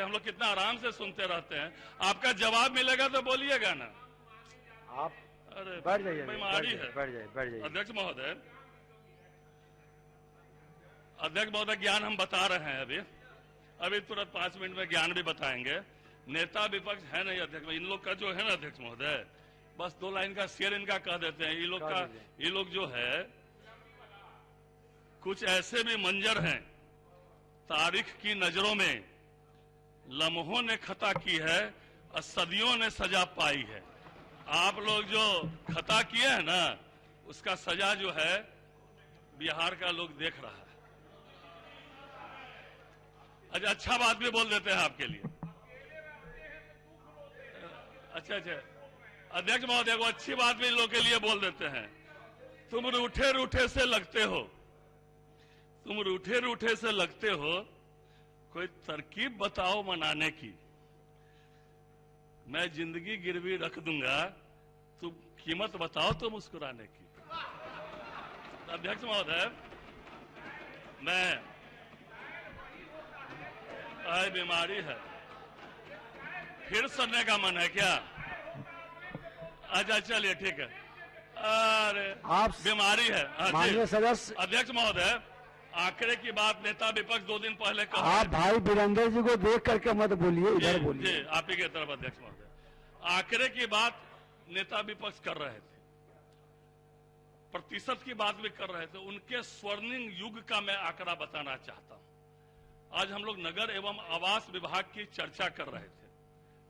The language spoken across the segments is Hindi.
हम लोग कितना आराम से सुनते रहते हैं। आपका जवाब मिलेगा तो बोलिएगा ना। आप अरे बैठ जाइए, बीमारी है। बैठ जाइए। अध्यक्ष महोदय, ज्ञान हम बता रहे हैं अभी तुरंत 5 मिनट में ज्ञान भी बताएंगे। नेता विपक्ष है नहीं अध्यक्ष, इन लोग का जो है ना अध्यक्ष महोदय, बस 2 लाइन का शेर इनका कह देते हैं। ये लोग जो है कुछ ऐसे भी मंजर हैं तारीख की नजरों में, लम्हों ने खता की है और सदियों ने सजा पाई है। आप लोग जो खता किए हैं ना, उसका सजा जो है बिहार का लोग देख रहा है। अच्छा बात भी बोल देते हैं आपके लिए। अच्छा अध्यक्ष महोदय को अच्छी बात भी लोग के लिए बोल देते हैं। तुम रूठे रूठे से लगते हो, तुम रूठे रूठे से लगते हो, कोई तरकीब बताओ मनाने की। मैं जिंदगी गिरवी रख दूंगा, तुम कीमत बताओ तो मुस्कुराने की। अध्यक्ष महोदय, मैं बीमारी है, फिर सड़ने का मन है क्या? अच्छा चलिए ठीक है। अरे आप बीमारी है। माननीय सदस्य अध्यक्ष महोदय, आंकड़े की बात नेता विपक्ष 2 दिन पहले कहा। आप भाई वीरेंद्र जी को देख करके मत बोलिए, इधर बोलिए। आप ही की तरफ अध्यक्ष महोदय, आंकड़े की बात नेता विपक्ष कर रहे थे, प्रतिशत की बात भी कर रहे थे। उनके स्वर्णिम युग का मैं आंकड़ा बताना चाहता हूं। आज हम लोग नगर एवं आवास विभाग की चर्चा कर रहे थे।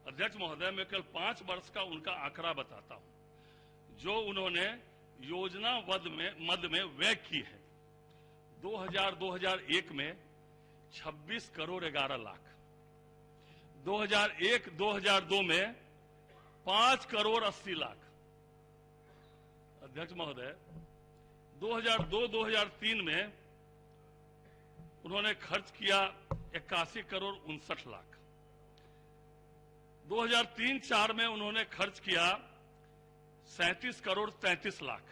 अध्यक्ष महोदय, मैं कल 5 वर्ष का उनका आंकड़ा बताता हूं जो उन्होंने योजना मद में व्यय की है। 2001 में 26 करोड़ 11 लाख, 2001-2002 में 5 करोड़ 80 लाख। अध्यक्ष महोदय, 2002-2003 में उन्होंने खर्च किया 81 करोड़ 59 लाख। 2003-04 में उन्होंने खर्च किया 37 करोड़ 33 लाख।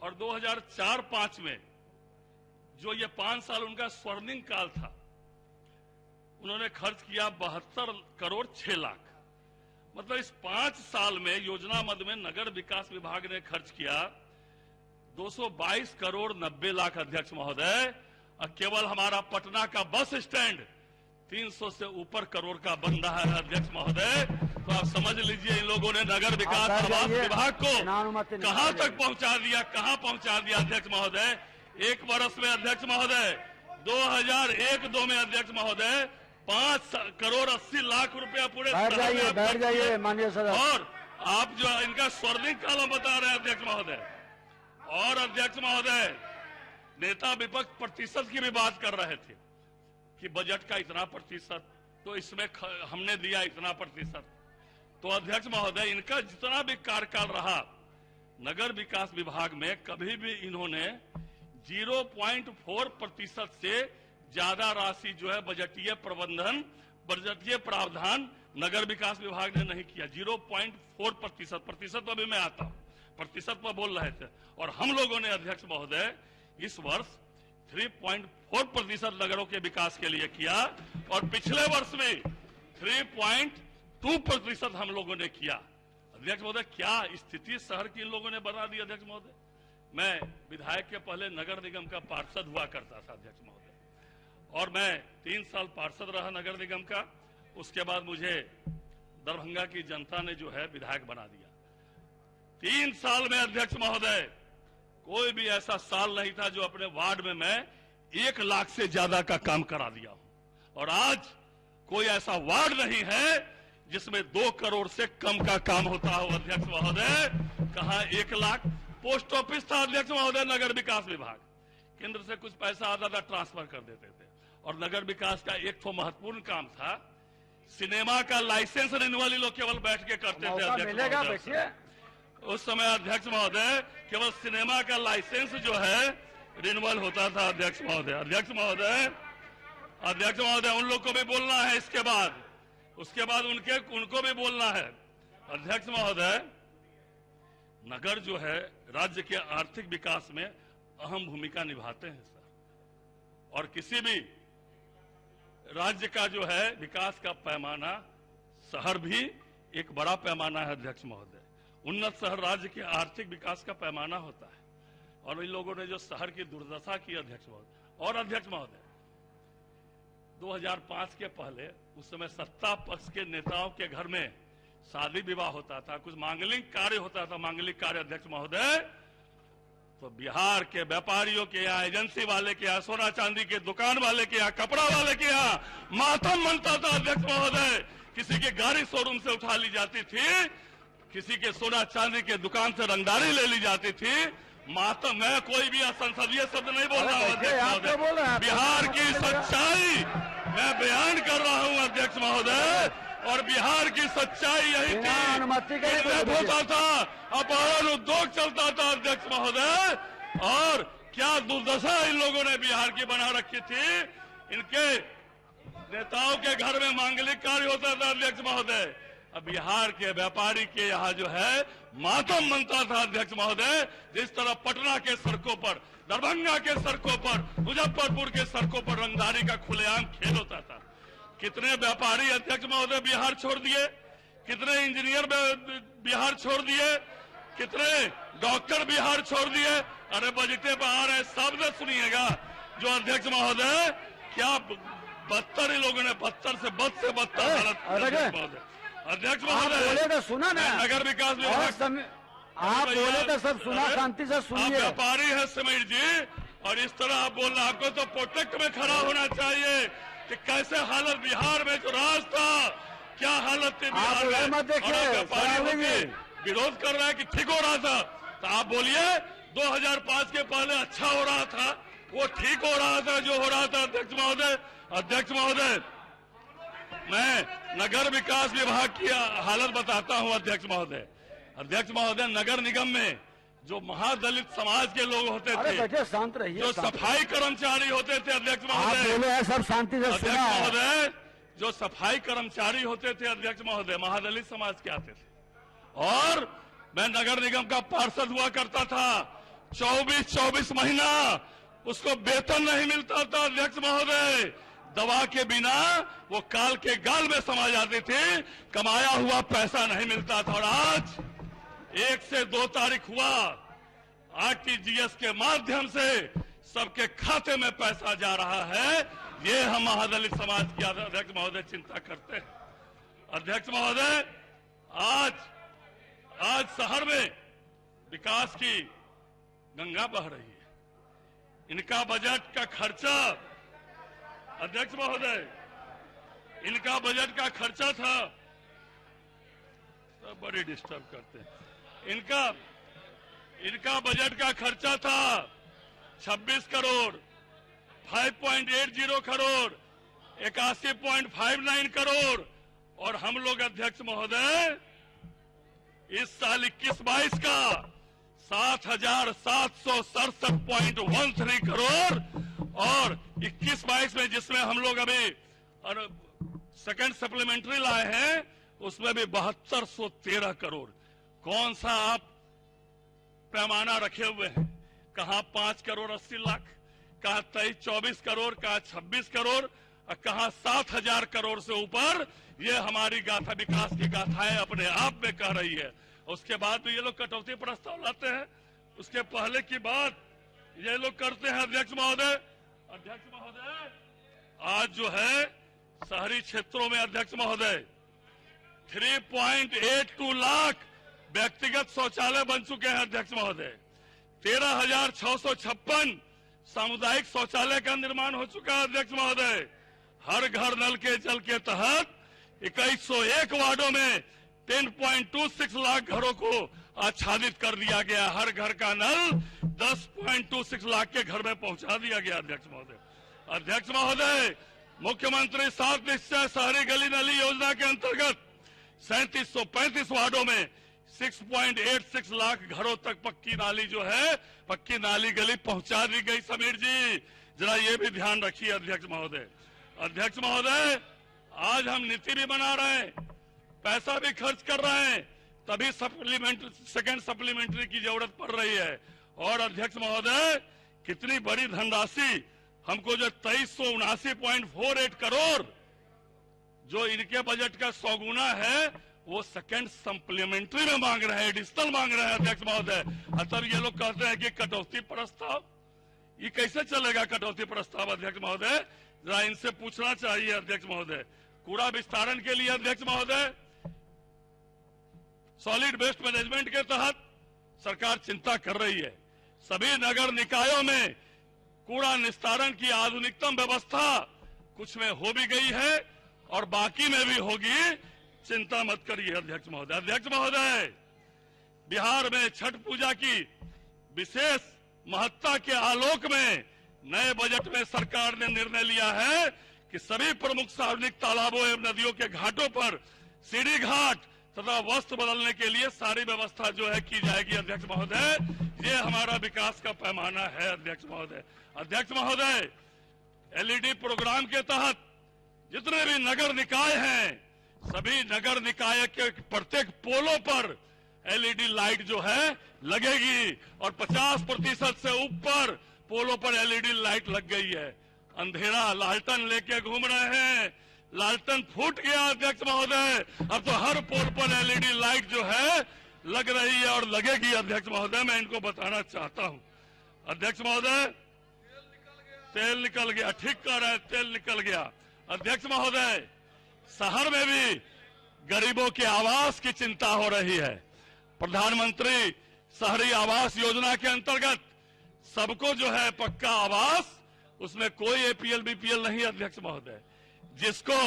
और 2004-05 में, जो ये 5 साल उनका स्वर्णिम काल था, उन्होंने खर्च किया 72 करोड़ 6 लाख। मतलब इस 5 साल में योजना मद में नगर विकास विभाग ने खर्च किया 222 करोड़ 90 लाख। अध्यक्ष महोदय, और केवल हमारा पटना का बस स्टैंड 300 से ऊपर करोड़ का बन रहा है। अध्यक्ष महोदय, तो आप समझ लीजिए इन लोगों ने नगर विकास आवास विभाग को कहां तक पहुंचा दिया, कहां पहुंचा दिया। अध्यक्ष महोदय, 1 वर्ष में अध्यक्ष महोदय 2001-02 में अध्यक्ष महोदय 5 करोड़ 80 लाख रुपया पूरे बैठ जाइए माननीय सदस्य। और आप जो इनका स्वर्णिम काल बता रहे हैं अध्यक्ष महोदय। और अध्यक्ष महोदय, नेता विपक्ष प्रतिशत की भी बात कर रहे थे कि बजट का इतना प्रतिशत, तो इसमें हमने दिया इतना प्रतिशत। तो अध्यक्ष महोदय, इनका जितना भी कार्यकाल रहा नगर विकास विभाग में, कभी भी इन्होंने 0.4% से ज्यादा राशि जो है बजटीय प्रबंधन, बजटीय प्रावधान नगर विकास विभाग ने नहीं किया। 0.4%, प्रतिशत पर भी मैं आता हूं, प्रतिशत पर बोल रहे थे। और हम लोगों ने अध्यक्ष महोदय इस वर्ष 3.4% नगरों के विकास के लिए किया, और पिछले वर्ष में 3.2% हम लोगों ने किया। अध्यक्ष महोदय, क्या स्थिति शहर की इन लोगों ने बना दी। अध्यक्ष महोदय, मैं विधायक के पहले नगर निगम का पार्षद हुआ करता था अध्यक्ष महोदय, और मैं 3 साल पार्षद रहा नगर निगम का। उसके बाद मुझे दरभंगा की जनता ने जो है विधायक बना दिया। 3 साल में अध्यक्ष महोदय कोई भी ऐसा साल नहीं था जो अपने वार्ड में मैं 1 लाख से ज्यादा का काम करा दिया हूं। और आज कोई ऐसा वार्ड नहीं है जिसमें 2 करोड़ से कम का काम होता हो। अध्यक्ष महोदय, कहा 1 लाख। पोस्ट ऑफिस था अध्यक्ष महोदय, नगर विकास विभाग केंद्र से कुछ पैसा आता था, ट्रांसफर कर देते थे। और नगर विकास का एक तो महत्वपूर्ण काम था, सिनेमा का लाइसेंस रिन्यूअल लोग केवल बैठ के करते थे। अध्यक्ष महोदय, उस समय अध्यक्ष महोदय केवल सिनेमा का लाइसेंस जो है रिन्यूअल होता था। अध्यक्ष महोदय, अध्यक्ष महोदय उन लोग को भी बोलना है इसके बाद, उसके बाद उनको भी बोलना है। अध्यक्ष महोदय, नगर जो है राज्य के आर्थिक विकास में अहम भूमिका निभाते हैं सर। और किसी भी राज्य का जो है विकास का पैमाना, शहर भी एक बड़ा पैमाना है अध्यक्ष महोदय। उन्नत शहर राज्य के आर्थिक विकास का पैमाना होता है, और इन लोगों ने जो शहर की दुर्दशा की अध्यक्ष महोदय। और अध्यक्ष महोदय 2005 के पहले उस समय सत्ता पक्ष के नेताओं के घर में शादी विवाह होता था, कुछ मांगलिक कार्य होता था, मांगलिक कार्य अध्यक्ष महोदय, तो बिहार के व्यापारियों के यहाँ, एजेंसी वाले के यहाँ, सोना चांदी के दुकान वाले के यहाँ, कपड़ा वाले के यहाँ मातम मनता था अध्यक्ष महोदय। किसी के गाड़ी शोरूम से उठा ली जाती थी, किसी के सोना चांदी के दुकान से रंगदारी ले ली जाती थी। मातम, मैं कोई भी असंसदीय शब्द नहीं बोल रहा हूँ अध्यक्ष महोदय, बिहार की सच्चाई मैं बयान कर रहा हूँ अध्यक्ष महोदय। और बिहार की सच्चाई यही थी, होता था, अपहरण उद्योग चलता था अध्यक्ष महोदय। और क्या दुर्दशा इन लोगों ने बिहार की बना रखी थी। इनके नेताओं के घर में मांगलिक कार्य होता था अध्यक्ष महोदय। अब बिहार के व्यापारी के यहाँ जो है मातम मनता था अध्यक्ष महोदय। जिस तरह पटना के सड़कों पर, दरभंगा के सड़कों पर, मुजफ्फरपुर के सड़कों पर रंगदारी का खुलेआम खेल होता था। कितने व्यापारी अध्यक्ष महोदय बिहार छोड़ दिए, कितने इंजीनियर बिहार छोड़ दिए, कितने डॉक्टर बिहार छोड़ दिए। अरे बजटे पर आ रहे शब्द सुनिएगा जो अध्यक्ष महोदय, क्या बदतर इन लोगों ने, बदतर से बदतर हालत। अध्यक्ष महोदय बोले तो सुना ना, नगर विकास विभाग आप बोले तो सब सुना, शांति से सुनिए। आप व्यापारी है समीर जी, और इस तरह आप बोल रहे, आपको तो प्रोटेक्ट में खड़ा होना चाहिए कि कैसे हालत बिहार में जो राज था, क्या हालत थी बिहार में। और व्यापारियों के विरोध कर रहा है कि ठीक हो रहा था, तो आप बोलिए 2005 के पहले अच्छा हो रहा था, वो ठीक हो रहा था जो हो रहा था अध्यक्ष महोदय। अध्यक्ष महोदय मैं नगर विकास विभाग की हालत बताता हूं अध्यक्ष महोदय। अध्यक्ष महोदय नगर निगम में जो महादलित समाज के लोग होते थे, शांत रहिए, जो सफाई कर्मचारी होते थे अध्यक्ष महोदय, सब शांति से अध्यक्ष महोदय, जो सफाई कर्मचारी होते थे अध्यक्ष महोदय, महादलित समाज के आते थे। और मैं नगर निगम का पार्षद हुआ करता था, 24 महीना उसको वेतन नहीं मिलता था अध्यक्ष महोदय। दवा के बिना वो काल के गाल में समा जाती थी, कमाया हुआ पैसा नहीं मिलता था। और आज 1 से 2 तारीख हुआ, आरटीजीएस के माध्यम से सबके खाते में पैसा जा रहा है। ये हम महादलित समाज की अध्यक्ष महोदय चिंता करते हैं। अध्यक्ष महोदय आज शहर में विकास की गंगा बह रही है। इनका बजट का खर्चा अध्यक्ष महोदय, इनका बजट का खर्चा था, तो बड़ी डिस्टर्ब करते हैं। इनका बजट का खर्चा था 26 करोड़, 5.80 करोड़, 81.59 करोड़। और हम लोग अध्यक्ष महोदय इस साल 21-22 का 7,767.13 करोड़, और 21-22 में जिसमें हम लोग अभी सेकंड सप्लीमेंट्री लाए हैं, उसमें भी 7213 करोड़। कौन सा आप पैमाना रखे हुए हैं? कहां 5 करोड़ 80 लाख, कहां 23-24 करोड़, कहां 26 करोड़, और कहां 7,000 करोड़ से ऊपर। ये हमारी गाथा, विकास की गाथाएं अपने आप में कह रही है। उसके बाद भी ये लोग कटौती प्रस्ताव लाते हैं, उसके पहले की बात ये लोग करते हैं अध्यक्ष महोदय। अध्यक्ष महोदय आज जो है शहरी क्षेत्रों में अध्यक्ष महोदय 3.82 लाख व्यक्तिगत शौचालय बन चुके हैं अध्यक्ष महोदय। 13,656 सामुदायिक शौचालय का निर्माण हो चुका है अध्यक्ष महोदय। हर घर नल के जल के तहत 2101 वार्डों में 10.26 लाख घरों को आच्छादित कर दिया गया। हर घर का नल 10.26 लाख के घर में पहुंचा दिया गया अध्यक्ष महोदय। अध्यक्ष महोदय मुख्यमंत्री 7 निश्चय शहरी गली नली योजना के अंतर्गत 3735 वार्डों में 6.86 लाख घरों तक पक्की नाली जो है, पक्की नाली गली पहुंचा दी गई। समीर जी जरा ये भी ध्यान रखिए अध्यक्ष महोदय। अध्यक्ष महोदय आज हम नीति भी बना रहे हैं, पैसा भी खर्च कर रहे हैं, तभी सेकंड सप्लीमेंट्री की जरूरत पड़ रही है। और अध्यक्ष महोदय कितनी बड़ी धनराशि हमको जो 2379.48 करोड़ जो इनके बजट का 100 गुना है वो सेकंड सप्लीमेंट्री में मांग रहे हैं, एडिशनल मांग रहे हैं अध्यक्ष महोदय। तब ये लोग कहते हैं कि कटौती प्रस्ताव, ये कैसे चलेगा कटौती प्रस्ताव अध्यक्ष महोदय? जरा इनसे पूछना चाहिए अध्यक्ष महोदय। कूड़ा विस्तारण के लिए अध्यक्ष महोदय सॉलिड वेस्ट मैनेजमेंट के तहत सरकार चिंता कर रही है। सभी नगर निकायों में कूड़ा निस्तारण की आधुनिकतम व्यवस्था कुछ में हो भी गई है और बाकी में भी होगी, चिंता मत करिए अध्यक्ष महोदय। अध्यक्ष महोदय, बिहार में छठ पूजा की विशेष महत्ता के आलोक में नए बजट में सरकार ने निर्णय लिया है कि सभी प्रमुख सार्वजनिक तालाबों एवं नदियों के घाटों पर सीढ़ी घाट तथा वस्त्र बदलने के लिए सारी व्यवस्था जो है की जाएगी अध्यक्ष महोदय। ये हमारा विकास का पैमाना है अध्यक्ष महोदय। अध्यक्ष महोदय, एलईडी प्रोग्राम के तहत जितने भी नगर निकाय हैं, सभी नगर निकाय के प्रत्येक पोलों पर एलईडी लाइट जो है लगेगी और 50% से ऊपर पोलों पर एलईडी लाइट लग गई है। अंधेरा लालटन लेके घूम रहे हैं, लालटन फूट गया अध्यक्ष महोदय। अब तो हर पोल पर एलईडी लाइट जो है लग रही है और लगेगी अध्यक्ष महोदय। मैं इनको बताना चाहता हूं अध्यक्ष महोदय। तेल निकल गया, ठीक कह रहे हैं, तेल निकल गया। अध्यक्ष महोदय, शहर में भी गरीबों के आवास की चिंता हो रही है। प्रधानमंत्री शहरी आवास योजना के अंतर्गत सबको जो है पक्का आवास, उसमें कोई एपीएल बीपीएल नहीं अध्यक्ष महोदय। जिसको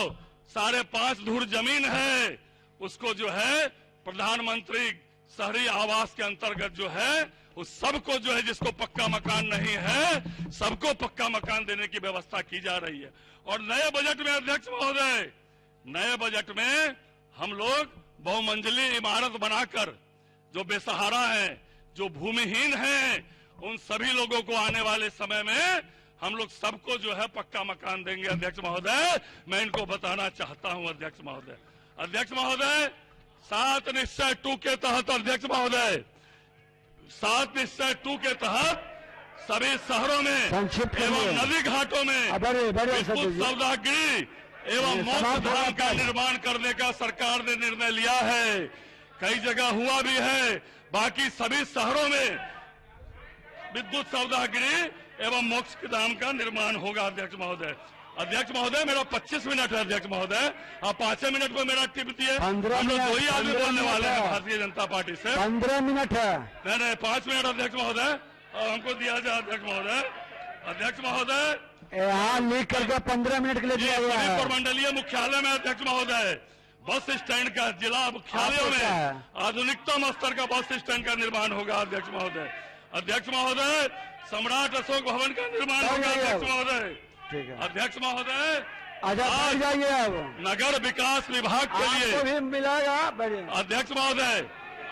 5.5 धुर जमीन है उसको जो है प्रधानमंत्री शहरी आवास के अंतर्गत जो है उस सबको जो है, जिसको पक्का मकान नहीं है सबको पक्का मकान देने की व्यवस्था की जा रही है। और नए बजट में अध्यक्ष महोदय, नए बजट में हम लोग बहुमंजिली इमारत बनाकर जो बेसहारा हैं, जो भूमिहीन हैं, उन सभी लोगों को आने वाले समय में हम लोग सबको जो है पक्का मकान देंगे अध्यक्ष महोदय। मैं इनको बताना चाहता हूं अध्यक्ष महोदय। अध्यक्ष महोदय, 7 निश्चय 2 के तहत अध्यक्ष महोदय, 7 निश्चय 2 के तहत सभी शहरों में एवं नदी घाटों में विद्युत सौदागरी एवं मोक्ष धाम का निर्माण करने का सरकार ने निर्णय लिया है। कई जगह हुआ भी है, बाकी सभी शहरों में विद्युत सौदागरी एवं मोक्ष धाम का निर्माण होगा अध्यक्ष महोदय। अध्यक्ष महोदय, मेरा 25 मिनट है अध्यक्ष महोदय, आप 5 मिनट में मेरा टिप दिए। हम लोग 2 ही आदमी बोलने वाले हैं भारतीय जनता पार्टी से। 15 मिनट है। नहीं, 5 मिनट अध्यक्ष महोदय और हमको दिया जाए अध्यक्ष महोदय। अध्यक्ष महोदय, यहाँ लिख करके 15 मिनट के लिए दिया गया है। प्रमंडलीय मुख्यालय में अध्यक्ष महोदय बस स्टैंड का, जिला मुख्यालयों में आधुनिकतम स्तर का बस स्टैंड का निर्माण होगा अध्यक्ष महोदय। अध्यक्ष महोदय, सम्राट अशोक भवन का निर्माण होगा अध्यक्ष महोदय। ठीक है अध्यक्ष महोदय, आज जाइए अब नगर विकास विभाग के लिए भी मिलेगा। अध्यक्ष महोदय,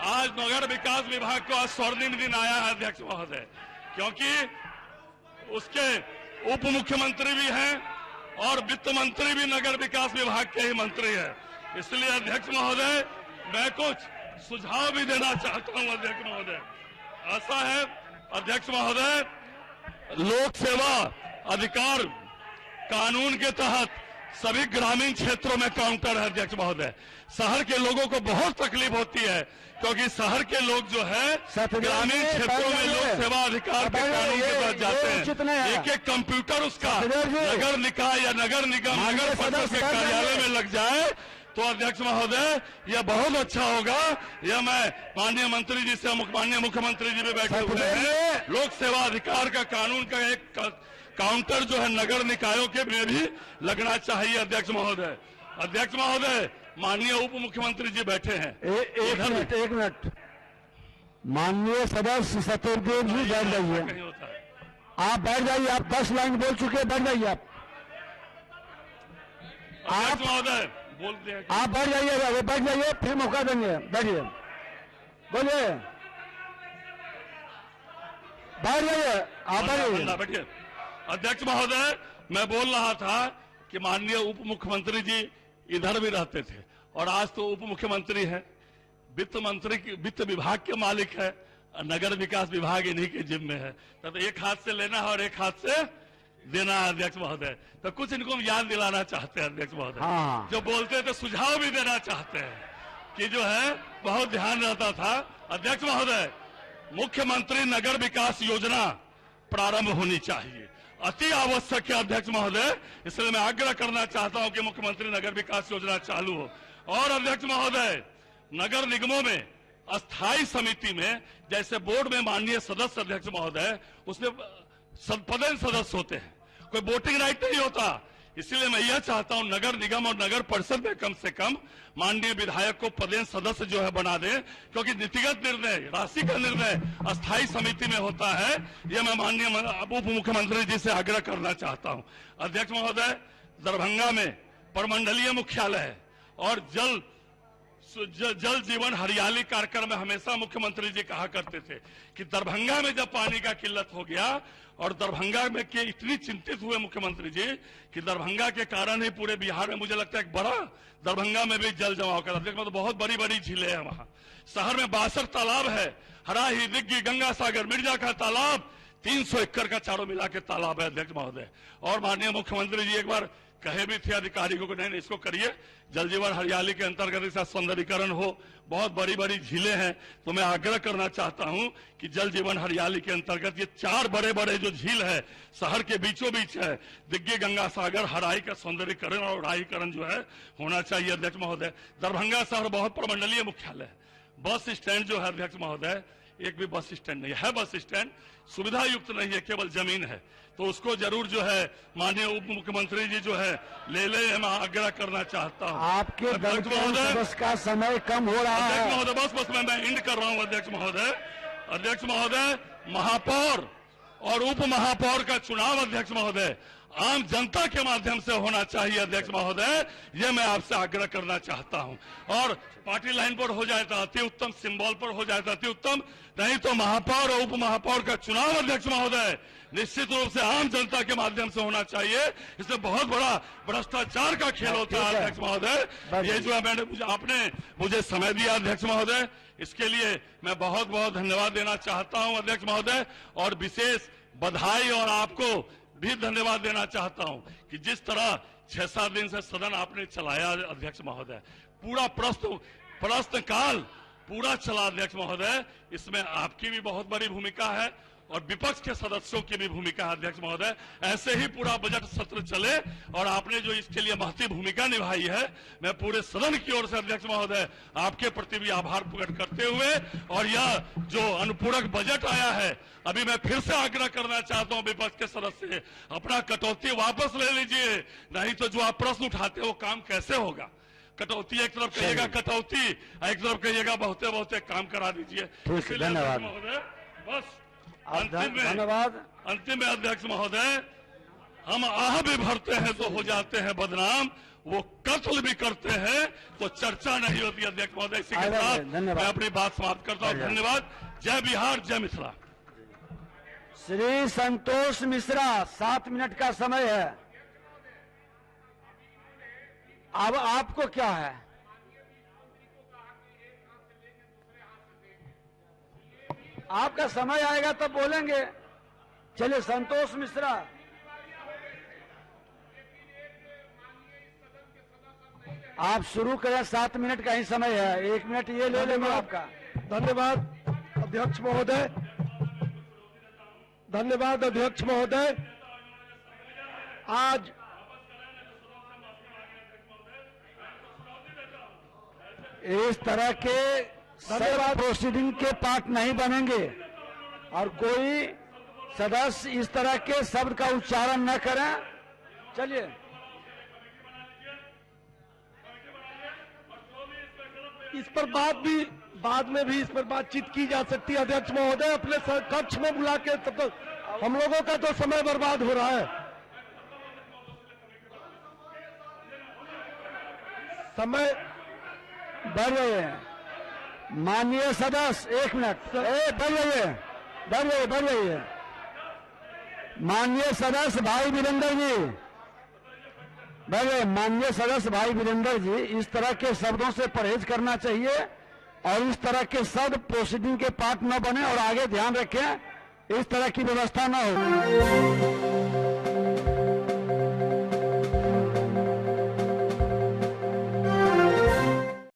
आज नगर विकास विभाग को आज स्वर्णिम दिन आया है अध्यक्ष महोदय, क्योंकि उसके उप मुख्यमंत्री भी हैं और वित्त मंत्री भी नगर विकास विभाग के ही मंत्री हैं। इसलिए अध्यक्ष महोदय, मैं कुछ सुझाव भी देना चाहता हूं अध्यक्ष महोदय। ऐसा है अध्यक्ष महोदय, लोक सेवा अधिकार कानून के तहत सभी ग्रामीण क्षेत्रों में काउंटर है अध्यक्ष महोदय। शहर के लोगों को बहुत तकलीफ होती है क्योंकि शहर के लोग जो है ग्रामीण क्षेत्रों में लोक सेवा अधिकार के कानून के तहत जाते हैं। एक एक कंप्यूटर उसका नगर निकाय या नगर निगम, नगर परिषद के कार्यालय में लग जाए तो अध्यक्ष महोदय यह बहुत अच्छा होगा। यह मैं माननीय मंत्री जी से, माननीय मुख्यमंत्री जी भी बैठे हुए हैं। लोक सेवा अधिकार का कानून का एक काउंटर जो है नगर निकायों के में भी लगना चाहिए अध्यक्ष महोदय। अध्यक्ष महोदय, माननीय उप मुख्यमंत्री जी बैठे हैं। एक मिनट माननीय सदस्य सत्यदेव जी बैठ जाइए। आप बैठ जाइए, आप 10 लाइन बोल चुके हैं, बैठ जाइए आप। अध्यक्ष महोदय बोलते हैं, आप बैठ जाइए, बैठ जाइए, फिर मौका देंगे। बैठिए, बोलिए, बैठ जाइए, आप बैठिए। अध्यक्ष महोदय, मैं बोल रहा था कि माननीय उप मुख्यमंत्री जी इधर भी रहते थे और आज तो उप मुख्यमंत्री हैं, वित्त मंत्री की वित्त विभाग के मालिक है, नगर विकास विभाग इन्हीं के जिम्मे है। तो एक हाथ से लेना है और एक हाथ से देना है अध्यक्ष महोदय। तो कुछ इनको हम याद दिलाना चाहते हैं अध्यक्ष महोदय। हाँ। जो बोलते थे सुझाव भी देना चाहते हैं कि जो है बहुत ध्यान रहता था। अध्यक्ष महोदय, मुख्यमंत्री नगर विकास योजना प्रारंभ होनी चाहिए, अति आवश्यक है अध्यक्ष महोदय। इसलिए मैं आग्रह करना चाहता हूं कि मुख्यमंत्री नगर विकास योजना चालू हो। और अध्यक्ष महोदय, नगर निगमों में अस्थायी समिति में जैसे बोर्ड में माननीय सदस्य अध्यक्ष महोदय, उसमें पदेन सदस्य होते हैं, कोई वोटिंग राइट नहीं होता। इसलिए मैं यह चाहता हूं नगर निगम और नगर परिषद में कम से कम माननीय विधायक को पदेन सदस्य जो है बना दें, क्योंकि नीतिगत निर्णय, राशि का निर्णय अस्थायी समिति में होता है। यह मैं माननीय उप मुख्यमंत्री जी से आग्रह करना चाहता हूं। अध्यक्ष महोदय, दरभंगा में प्रमंडलीय मुख्यालय है और जल जीवन हरियाली कार्यक्रम में हमेशा मुख्यमंत्री जी कहा करते थे कि दरभंगा में जब पानी का किल्लत हो गया और दरभंगा में के इतनी चिंतित हुए मुख्यमंत्री जी कि दरभंगा के कारण ही पूरे बिहार में मुझे लगता है एक बड़ा दरभंगा में भी जल जमाव कर मतलब बहुत बड़ी बड़ी झीलें हैं वहां। शहर में 62 तालाब है, हराही, दिग्गी, गंगा सागर, मिर्जा का तालाब, 300 एकड़ का चारों मिला के तालाब है अध्यक्ष महोदय। और माननीय मुख्यमंत्री जी एक बार कहे भी थे अधिकारियों को, नहीं इसको करिए, जल जीवन हरियाली के अंतर्गत इसका सौंदर्यीकरण हो, बहुत बड़ी बड़ी झीलें हैं। तो मैं आग्रह करना चाहता हूं कि जल जीवन हरियाली के अंतर्गत ये 4 बड़े बड़े जो झील है शहर के बीचों बीच है, दिग्गी, गंगा सागर, हराई का सौंदर्यीकरण और उड़ाईकरण जो है होना चाहिए अध्यक्ष महोदय। दरभंगा शहर बहुत प्रमंडलीय मुख्यालय है, बस स्टैंड जो है अध्यक्ष महोदय, एक भी बस स्टैंड नहीं है, बस स्टैंड सुविधा युक्त नहीं है, केवल जमीन है। तो उसको जरूर जो है माननीय उप मुख्यमंत्री जी जो है ले मैं आग्रह करना चाहता हूं। आपके दल के सदस्य का समय कम हो रहा है अध्यक्ष महोदय, बस मैं इंड कर रहा हूं अध्यक्ष महोदय। अध्यक्ष महोदय, महापौर और उप महापौर का चुनाव अध्यक्ष महोदय आम जनता के माध्यम से होना चाहिए अध्यक्ष महोदय, यह मैं आपसे आग्रह करना चाहता हूं। और पार्टी लाइन पर हो जाए तो अति उत्तम, सिंबल पर हो जाए तो अति उत्तम, नहीं तो महापौर और उप महापौर का चुनाव अध्यक्ष महोदय निश्चित रूप से आम जनता के माध्यम से होना चाहिए। इसमें बहुत बड़ा भ्रष्टाचार का खेल होता है अध्यक्ष महोदय। ये जो है आपने मुझे समय दिया अध्यक्ष महोदय, इसके लिए मैं बहुत बहुत धन्यवाद देना चाहता हूं अध्यक्ष महोदय। और विशेष बधाई और आपको भी धन्यवाद देना चाहता हूं कि जिस तरह 6-7 दिन से सदन आपने चलाया अध्यक्ष महोदय, पूरा प्रश्न काल पूरा चला अध्यक्ष महोदय, इसमें आपकी भी बहुत बड़ी भूमिका है और विपक्ष के सदस्यों की भी भूमिका है अध्यक्ष महोदय। ऐसे ही पूरा बजट सत्र चले और आपने जो इसके लिए महती भूमिका निभाई है, मैं पूरे सदन की ओर से अध्यक्ष महोदय आपके प्रति भी आभार प्रकट करते हुए, और यह जो अनुपूरक बजट आया है, अभी मैं फिर से आग्रह करना चाहता हूं विपक्ष के सदस्य से, अपना कटौती वापस ले लीजिए, नहीं तो जो आप प्रश्न उठाते हो काम कैसे होगा। कटौती एक तरफ कहिएगा, कटौती एक तरफ कहिएगा, बहुते बहुते काम करा दीजिए। धन्यवाद महोदय। बस धन्यवाद। अंतिम में अध्यक्ष महोदय, हम आह भी भरते हैं तो हो जाते हैं बदनाम, वो कत्ल भी करते हैं तो चर्चा नहीं होती अध्यक्ष महोदय। इसी के साथ मैं अपनी बात समाप्त करता हूं। धन्यवाद। जय बिहार, जय मिथिला। श्री संतोष मिश्रा, 7 मिनट का समय है। अब आपको क्या है? आपका समय आएगा तब बोलेंगे। चलिए संतोष मिश्रा। आप शुरू करें, 7 मिनट का ही समय है, 1 मिनट ये ले लेंगे आपका। धन्यवाद अध्यक्ष महोदय। धन्यवाद अध्यक्ष महोदय। आज इस तरह के प्रोसीडिंग के पार्ट नहीं बनेंगे और कोई सदस्य इस तरह के शब्द का उच्चारण न करें। चलिए, इस पर बाद में भी इस पर बातचीत की जा सकती है अध्यक्ष महोदय, अपने कक्ष में बुला के। तब तक हम लोगों का तो समय बर्बाद हो रहा है। समय बढ़ रहे हैं माननीय सदस्य। 1 मिनट, बढ़ रही है माननीय सदस्य भाई वीरेंद्र जी, बढ़ रहे। माननीय सदस्य भाई वीरेंद्र जी, इस तरह के शब्दों से परहेज करना चाहिए और इस तरह के शब्द प्रोसीडिंग के पार्ट न बने और आगे ध्यान रखें, इस तरह की व्यवस्था न हो।